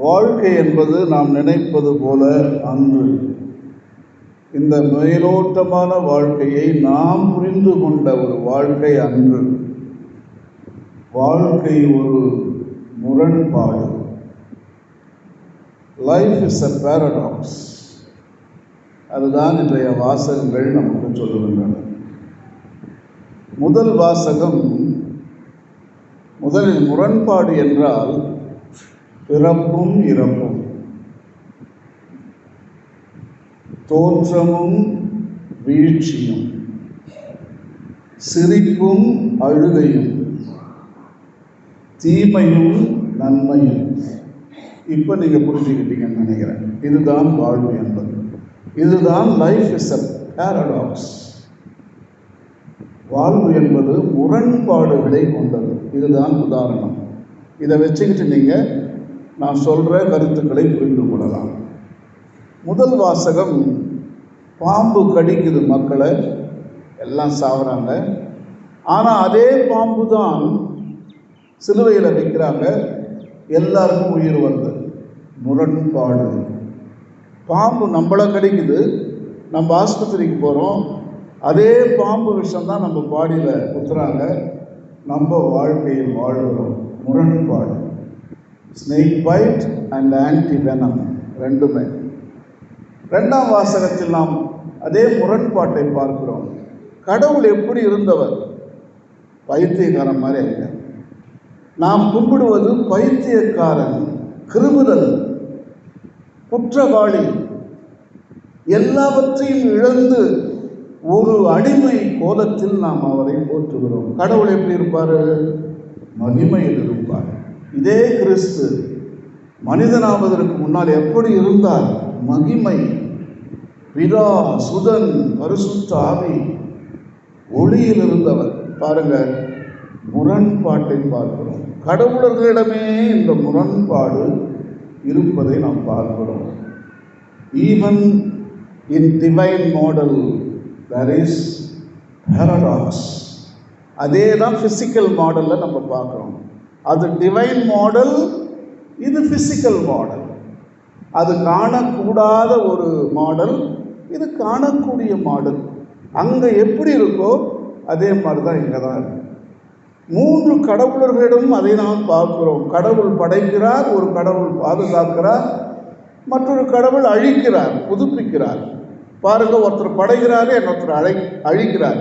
வாழ்க்கை என்பது நாம் நினைப்பது போல அன்று. இந்த மேலோட்டமான வாழ்க்கையை நாம் புரிந்து கொண்ட ஒரு வாழ்க்கை அன்று. வாழ்க்கை ஒரு முரண்பாடு. Life is a paradox. அதுதான் இன்றைய வாசகங்கள் நமக்கு சொல்லுகின்றன. முதல் வாசகம், முதலில் முரண்பாடு என்றால் பிறப்பும் இறப்பும், தோற்றமும் வீழ்ச்சியும், சிரிப்பும் அழுகையும், தீமையும் நன்மையும். இப்போ நீங்கள் புரிஞ்சுக்கிட்டீங்கன்னு நினைக்கிறேன். இதுதான் வாழ்வு என்பது. இதுதான் லைஃப் இஸ் அ பேரடாக்ஸ். வாழ்வு என்பது முரண்பாடுகளை கொண்டது. இதுதான் உதாரணம். இதை வச்சுக்கிட்டு நீங்கள் நான் சொல்கிற கருத்துக்களை புரிந்து கொள்ளலாம். முதல் வாசகம், பாம்பு கடிக்குது மக்களை, எல்லாம் சாகுறாங்க. ஆனால் அதே பாம்பு தான் சிலுவையில் வைக்கிறாங்க, எல்லாருக்கும் உயிர் வருது. முரண்பாடு. பாம்பு நம்மளை கடிக்குது, நம்ம ஆஸ்பத்திரிக்கு போகிறோம், அதே பாம்பு விஷம் தான் நம்ம பாடியில் குத்துறாங்க, நம்ம வாழ்க்கையில் வாழ்கிறோம். முரண்பாடு. Snake byte and anti venom ரெண்டுமே. ரெண்டாம் வாசகத்தில் நாம் அதே முரண்பாட்டை பார்க்கிறோம். கடவுள் எப்படி இருந்தவர்? பைத்தியக்காரன் மாதிரி இல்லை. நாம் கும்பிடுவது பைத்தியக்காரன், கிரிமினல், குற்றவாளி, எல்லாவற்றையும் இழந்து ஒரு அடிமை கோலத்தில் நாம் அவரை போற்றுகிறோம். கடவுள் எப்படி இருப்பார்? மகிமையில் இருப்பார். இதே கிறிஸ்து மனிதனாவதற்கு முன்னால் எப்படி இருந்தார்? மகிமை. பிதா, சுதன், பரிசுத்த ஆவி, ஒளியில் இருந்தவர். பாருங்க, முரண்பாட்டை பார்க்கிறோம். கடவுளர்களிடமே இந்த முரண்பாடு இருப்பதை நாம் பார்க்கிறோம். Even in divine model there is paradox. அதே தான் ஃபிசிக்கல் மாடலில் நம்ம பார்க்குறோம். அது டிவைன் மாடல், இது ஃபிசிக்கல் மாடல். அது காணக்கூடாத ஒரு மாடல், இது காணக்கூடிய மாடல். அங்கே எப்படி இருக்கோ அதே மாதிரி தான் இங்கே தான் இருக்கு. மூன்று கடவுளர்களிடம் அதை நாம் பார்க்கிறோம். கடவுள் படைக்கிறார், ஒரு கடவுள் பாதுகாக்கிறார், மற்றொரு கடவுள் அழிக்கிறார், புதுப்பிக்கிறார். பாருங்க, ஒருத்தர் படைக்கிறாரு, இன்னொருத்தர் அழிக்கிறார்.